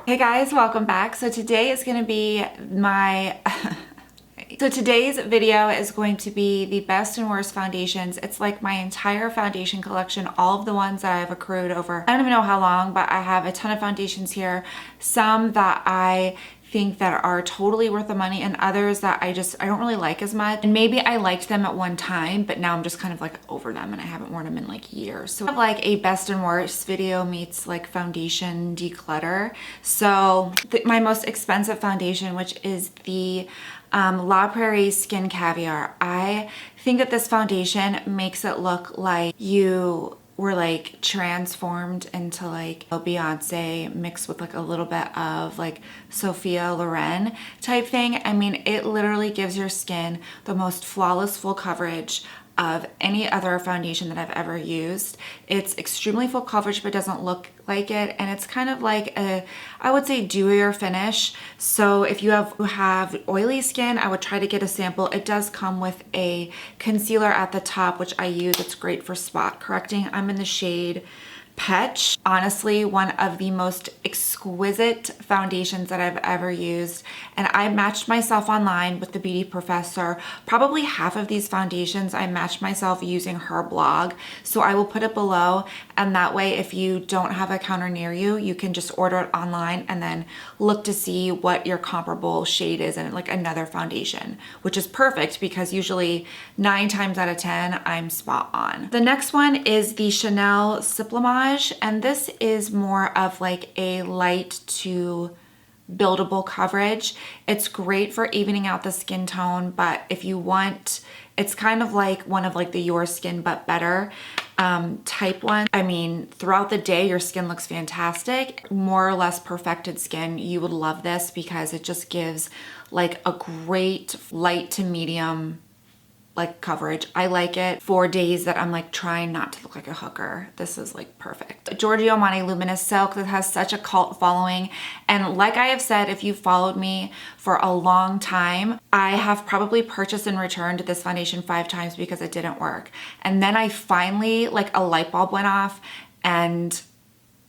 Hey guys, welcome back. So today is going to be my so today's video is going to be the best and worst foundations. It's like my entire foundation collection, all of the ones that I've accrued over I don't even know how long, but I have a ton of foundations here. Some that I think that are totally worth the money, and others that I don't really like as much. And maybe I liked them at one time, but now I'm just kind of like over them and I haven't worn them in like years. So I have like a best and worst video meets like foundation declutter. So my most expensive foundation, which is the La Prairie Skin Caviar. I think that this foundation makes it look like you were like transformed into like a Beyonce mixed with like a little bit of like Sophia Loren type thing. I mean, it literally gives your skin the most flawless full coverage of any other foundation that I've ever used. It's extremely full coverage but doesn't look like it, and it's kind of like a, I would say, dewier finish. So if you have oily skin, I would try to get a sample. It does come with a concealer at the top, which I use. It's great for spot correcting. I'm in the shade Petch. Honestly, one of the most exquisite foundations that I've ever used. And I matched myself online with the Beauty Professor. Probably half of these foundations I matched myself using her blog. So I will put it below, and that way if you don't have a counter near you, you can just order it online and then look to see what your comparable shade is in like another foundation, which is perfect because usually 9 times out of 10 I'm spot on. The next one is the Chanel Sublimage. And this is more of like a light to buildable coverage. It's great for evening out the skin tone, but if you want, it's kind of like one of like the Your Skin But Better type one. I mean, throughout the day, your skin looks fantastic. More or less perfected skin, you would love this because it just gives like a great light to medium like coverage. I like it for days that I'm like trying not to look like a hooker. This is like perfect. Giorgio Armani Luminous Silk, that has such a cult following. And like I have said, if you followed me for a long time, I have probably purchased and returned this foundation 5 times because it didn't work. And then I finally, like a light bulb went off, and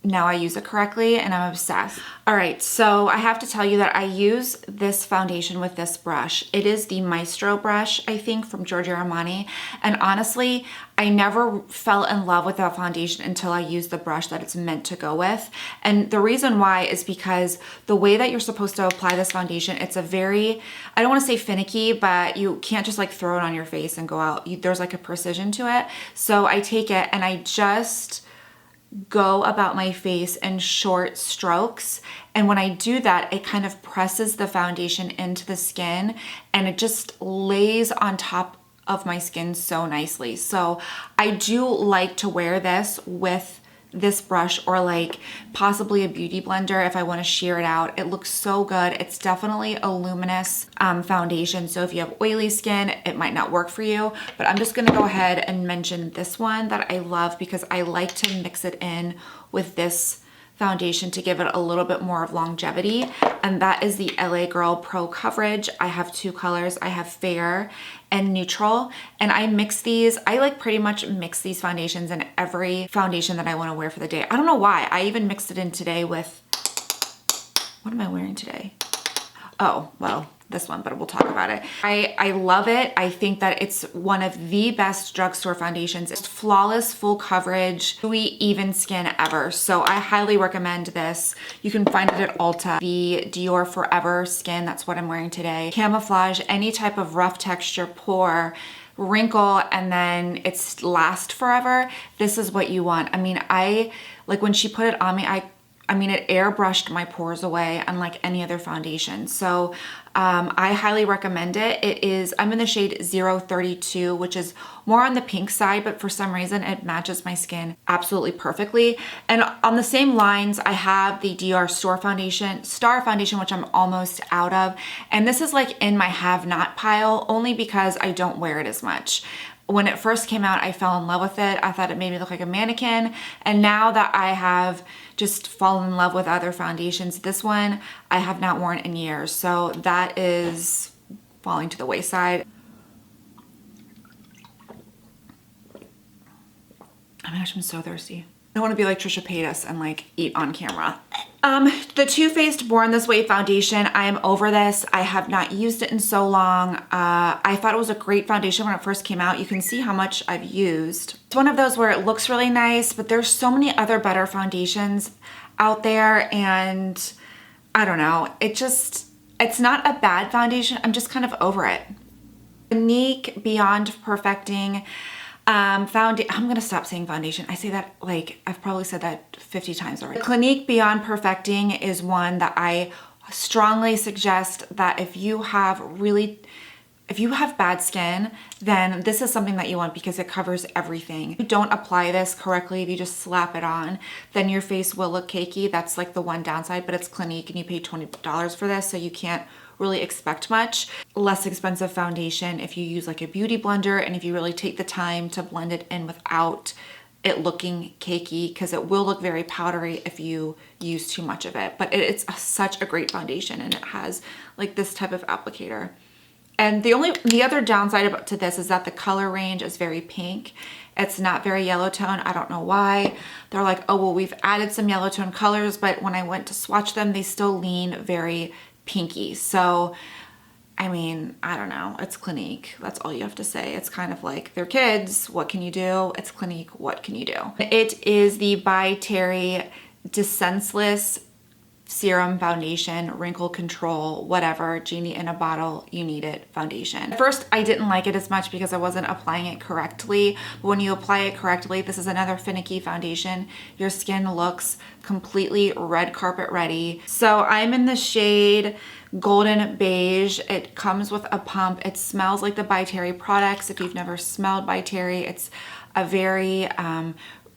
now I use it correctly and I'm obsessed. All right, so I have to tell you that I use this foundation with this brush. It is the Maestro brush, I think, from Giorgio Armani. And honestly, I never fell in love with that foundation until I used the brush that it's meant to go with. And the reason why is because the way that you're supposed to apply this foundation, it's a very, I don't want to say finicky, but you can't just like throw it on your face and go out. There's like a precision to it. So I take it and I just go about my face in short strokes, and when I do that, it kind of presses the foundation into the skin and it just lays on top of my skin so nicely. So I do like to wear this with this brush or like possibly a beauty blender if I want to sheer it out. It looks so good. It's definitely a luminous foundation, so if you have oily skin, it might not work for you, but I'm just gonna go ahead and mention this one that I love because I like to mix it in with this foundation to give it a little bit more of longevity, and that is the LA Girl Pro Coverage. I have 2 colors. I have fair and neutral, and I mix these. I like pretty much mix these foundations in every foundation that I want to wear for the day. I don't know why. I even mixed it in today with, what am I wearing today? Oh, well, this one, but we'll talk about it. I love it. I think that it's one of the best drugstore foundations. It's flawless, full coverage, dewy, even skin ever. So I highly recommend this. You can find it at Ulta. The Dior Forever Skin, that's what I'm wearing today. Camouflage, any type of rough texture, pore, wrinkle, and then it's last forever. This is what you want. I mean, like when she put it on me, I mean, it airbrushed my pores away unlike any other foundation. So I highly recommend it. I'm in the shade 032, which is more on the pink side, but for some reason it matches my skin absolutely perfectly. And on the same lines, I have the Dior Star Foundation, which I'm almost out of. And this is like in my have not pile only because I don't wear it as much. When it first came out, I fell in love with it. I thought it made me look like a mannequin. And now that I have just fallen in love with other foundations, this one I have not worn in years. So that is falling to the wayside. Oh my gosh, I'm so thirsty. I want to be like Trisha Paytas and like eat on camera. The Too Faced Born This Way foundation, I am over this. I have not used it in so long. I thought it was a great foundation when it first came out. You can see how much I've used. It's one of those where it looks really nice, but there's so many other better foundations out there, and I don't know. It's not a bad foundation. I'm just kind of over it. Clinique Beyond Perfecting I'm gonna stop saying foundation. I say that like, I've probably said that 50 times already. Clinique Beyond Perfecting is one that I strongly suggest that if you have bad skin, then this is something that you want because it covers everything. If you don't apply this correctly, if you just slap it on, then your face will look cakey. That's like the one downside, but it's Clinique and you pay $20 for this, so you can't really expect much. Less expensive foundation if you use like a beauty blender and if you really take the time to blend it in without it looking cakey, because it will look very powdery if you use too much of it. But it's such a great foundation, and it has like this type of applicator. And the other downside to this is that the color range is very pink. It's not very yellow tone. I don't know why. They're like, oh, well, we've added some yellow tone colors, but when I went to swatch them, they still lean very pinky. So, I mean, I don't know. It's Clinique. That's all you have to say. It's kind of like, they're kids. What can you do? It's Clinique. What can you do? It is the By Terry Defenseless Serum Foundation, Wrinkle Control, whatever, genie in a bottle, you need it foundation. At first, I didn't like it as much because I wasn't applying it correctly. But when you apply it correctly, this is another finicky foundation. Your skin looks completely red carpet ready. So I'm in the shade Golden Beige. It comes with a pump. It smells like the By Terry products. If you've never smelled By Terry, it's a very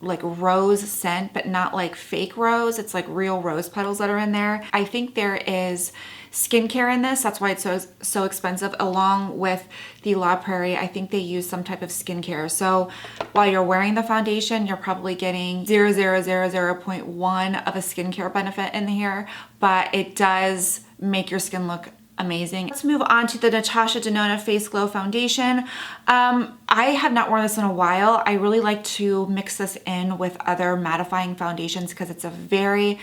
like rose scent, but not like fake rose. It's like real rose petals that are in there. I think there is skincare in this. That's why it's so expensive. Along with the La Prairie, I think they use some type of skincare. So while you're wearing the foundation, you're probably getting 0.1 of a skincare benefit in here, but it does make your skin look amazing. Let's move on to the Natasha Denona Face Glow Foundation. I have not worn this in a while. I really like to mix this in with other mattifying foundations because it's a very,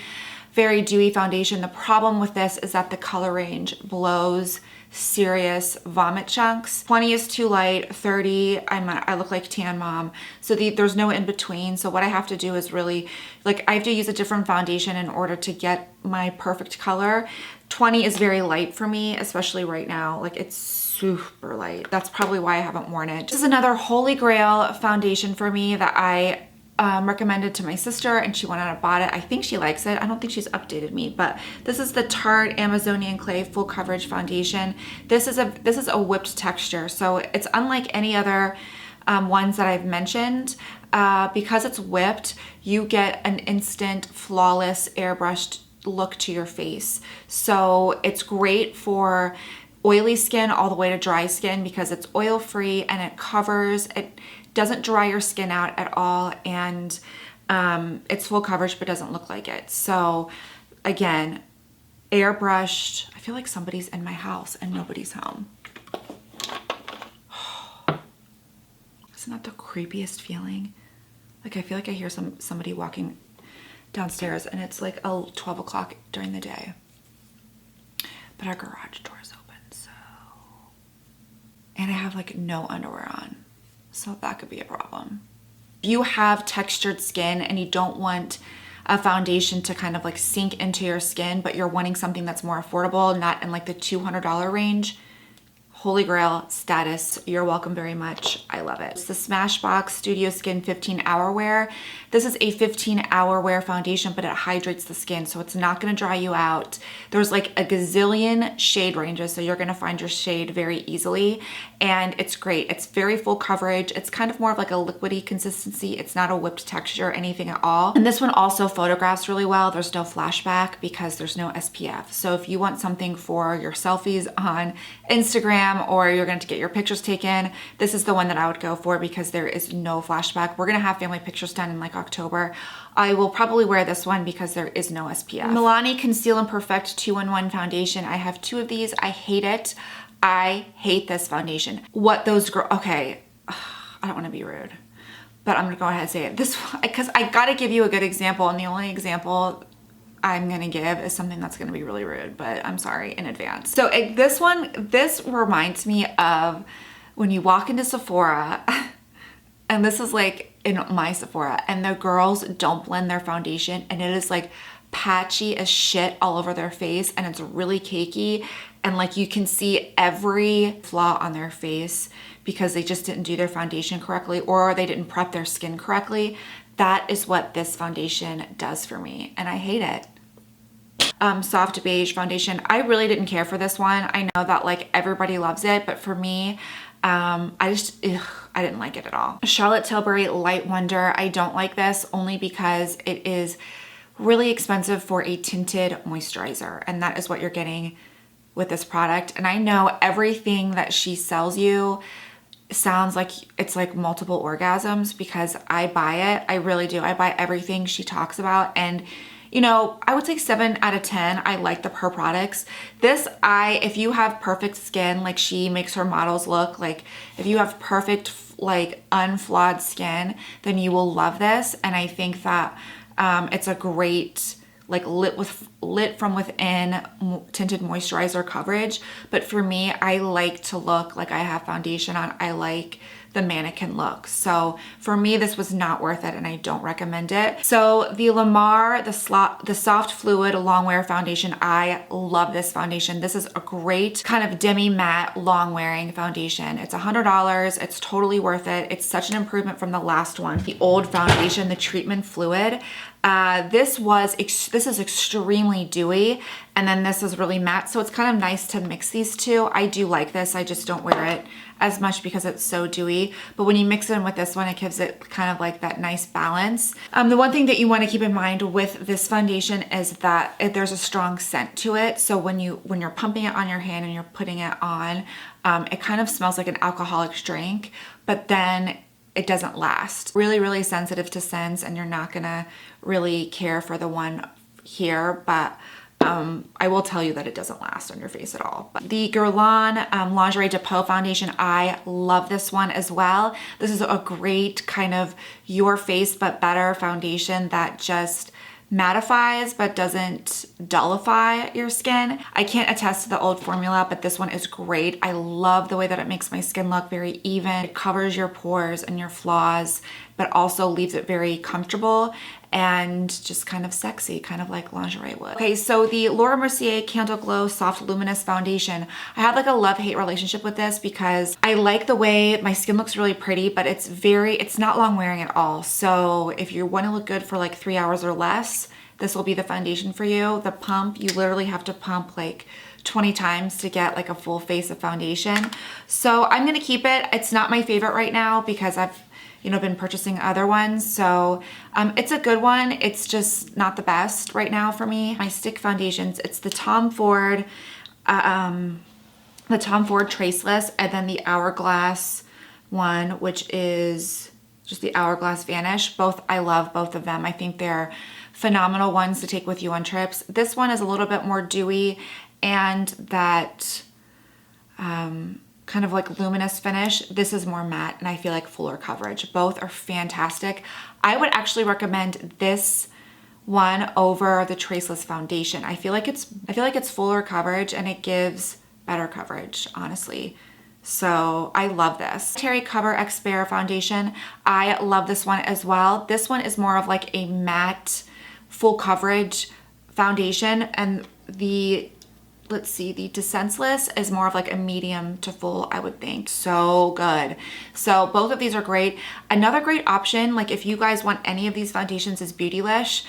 very dewy foundation. The problem with this is that the color range blows serious vomit chunks. 20 is too light, 30, I look like tan mom. So there's no in between. So what I have to do is really, like, I have to use a different foundation in order to get my perfect color. 20 is very light for me, especially right now. Like, it's super light. That's probably why I haven't worn it. This is another holy grail foundation for me that I recommended to my sister, and she went out and bought it. I think she likes it. I don't think she's updated me, but this is the Tarte Amazonian Clay Full Coverage Foundation. This is a whipped texture, so it's unlike any other ones that I've mentioned. Because it's whipped, you get an instant, flawless, airbrushed look to your face. So it's great for oily skin all the way to dry skin because it's oil free and it covers, it doesn't dry your skin out at all, and it's full coverage but doesn't look like it. So again, airbrushed. I feel like somebody's in my house and nobody's home. Isn't that the creepiest feeling? Like, I feel like I hear somebody walking downstairs and it's like 12 o'clock during the day, but our garage door is open, so, and I have like no underwear on, so that could be a problem. If you have textured skin and you don't want a foundation to kind of like sink into your skin, but you're wanting something that's more affordable, not in like the $200 range, holy grail status. You're welcome very much. I love it. It's the Smashbox Studio Skin 15-Hour Wear. This is a 15-hour wear foundation, but it hydrates the skin, so it's not gonna dry you out. There's like a gazillion shade ranges, so you're gonna find your shade very easily, and it's great. It's very full coverage. It's kind of more of like a liquidy consistency. It's not a whipped texture or anything at all. And this one also photographs really well. There's no flashback because there's no SPF. So if you want something for your selfies on Instagram, or you're going to get your pictures taken, this is the one that I would go for because there is no flashback. We're going to have family pictures done in like October. I will probably wear this one because there is no SPF. Milani Conceal and Perfect 2-in-1 foundation. I have 2 of these. I hate it. I hate this foundation. What those girls, okay, I don't want to be rude, but I'm going to go ahead and say it. This, because I got to give you a good example, and the only example I'm gonna give is something that's gonna be really rude, but I'm sorry in advance. So this reminds me of when you walk into Sephora, and this is like in my Sephora, and the girls don't blend their foundation, and it is like patchy as shit all over their face, and it's really cakey, and like you can see every flaw on their face because they just didn't do their foundation correctly, or they didn't prep their skin correctly. That is what this foundation does for me, and I hate it. Soft beige foundation. I really didn't care for this one. I know that like everybody loves it, but for me, I didn't like it at all. Charlotte Tilbury Light Wonder. I don't like this only because it is really expensive for a tinted moisturizer, and that is what you're getting with this product. And I know everything that she sells you sounds like it's like multiple orgasms because I buy it. I really do. I buy everything she talks about, and you know, I would say 7 out of 10. I like her products. This, if you have perfect skin, like she makes her models look like, if you have perfect, like unflawed skin, then you will love this. And I think that it's a great, like lit from within tinted moisturizer coverage. But for me, I like to look like I have foundation on. I like the mannequin look. So for me, this was not worth it, and I don't recommend it. So the Lamar, the Soft Fluid Long Wear Foundation, I love this foundation. This is a great kind of demi matte long wearing foundation. It's $100. It's totally worth it. It's such an improvement from the last one. The old foundation, the treatment fluid. This is extremely dewy, and then this is really matte, so it's kind of nice to mix these two. I do like this. I just don't wear it as much because it's so dewy, but when you mix it in with this one, it gives it kind of like that nice balance. The one thing that you want to keep in mind with this foundation is that there's a strong scent to it. So when you're pumping it on your hand and you're putting it on, it kind of smells like an alcoholic drink, but then it doesn't last. Really, really sensitive to scents, and you're not gonna really care for the one here, but I will tell you that it doesn't last on your face at all. But the Guerlain Lingerie Depot Foundation, I love this one as well. This is a great kind of your face but better foundation that just mattifies but doesn't dullify your skin. I can't attest to the old formula, but this one is great. I love the way that it makes my skin look very even. It covers your pores and your flaws, but also leaves it very comfortable and just kind of sexy, kind of like lingerie would. Okay, so the Laura Mercier Candle Glow Soft Luminous Foundation. I have like a love-hate relationship with this because I like the way my skin looks really pretty, but it's not long wearing at all. So if you want to look good for like 3 hours or less, this will be the foundation for you. The pump, you literally have to pump like 20 times to get like a full face of foundation. So I'm gonna keep it. It's not my favorite right now because I've been purchasing other ones. So it's a good one. It's just not the best right now for me. My stick foundations, it's the Tom Ford Traceless, and then the Hourglass one, which is just the Hourglass Vanish. I love both of them. I think they're phenomenal ones to take with you on trips. This one is a little bit more dewy and that kind of like luminous finish. This is more matte, and I feel like fuller coverage. Both are fantastic. I would actually recommend this one over the Traceless foundation. I feel like it's fuller coverage and it gives better coverage, honestly. So I love this. Terry Cover Expert Foundation. I love this one as well. This one is more of like a matte, full coverage foundation, and the Descenseless is more of like a medium to full, I would think. So good. So both of these are great. Another great option, like if you guys want any of these foundations, is Beautylish.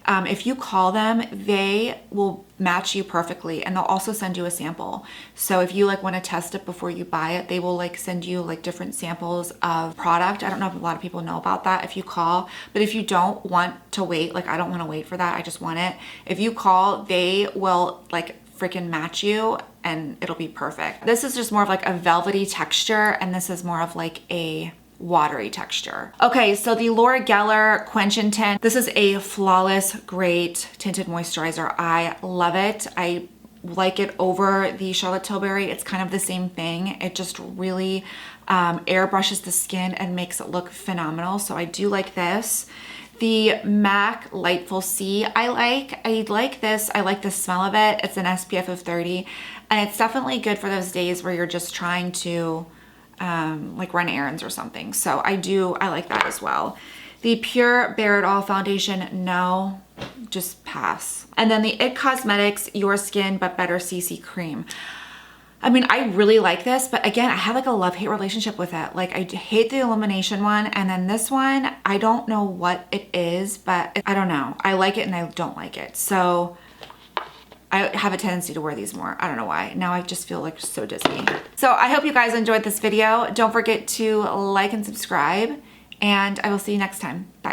If you call them, they will match you perfectly, and they'll also send you a sample. So if you like want to test it before you buy it, they will like send you like different samples of product. I don't know if a lot of people know about that if you call, but if you don't want to wait, like I don't want to wait for that, I just want it. If you call, they will like freaking match you and it'll be perfect. This is just more of like a velvety texture, and this is more of like a watery texture. Okay, so the Laura Geller Quench and Tint. This is a flawless, great tinted moisturizer. I love it. I like it over the Charlotte Tilbury. It's kind of the same thing. It just really airbrushes the skin and makes it look phenomenal. So I do like this. The MAC Lightful C I like this. I like the smell of it. It's an SPF of 30, and it's definitely good for those days where you're just trying to like run errands or something. So I like that as well. The Pure Bare It All foundation, no, just pass. And then the IT Cosmetics Your Skin But Better CC cream. I mean, I really like this, but again, I have like a love-hate relationship with it. Like, I hate the illumination one, and then this one, I don't know what it is, but I don't know. I like it and I don't like it. So I have a tendency to wear these more. I don't know why. Now I just feel like so dizzy. So I hope you guys enjoyed this video. Don't forget to like and subscribe, and I will see you next time. Bye.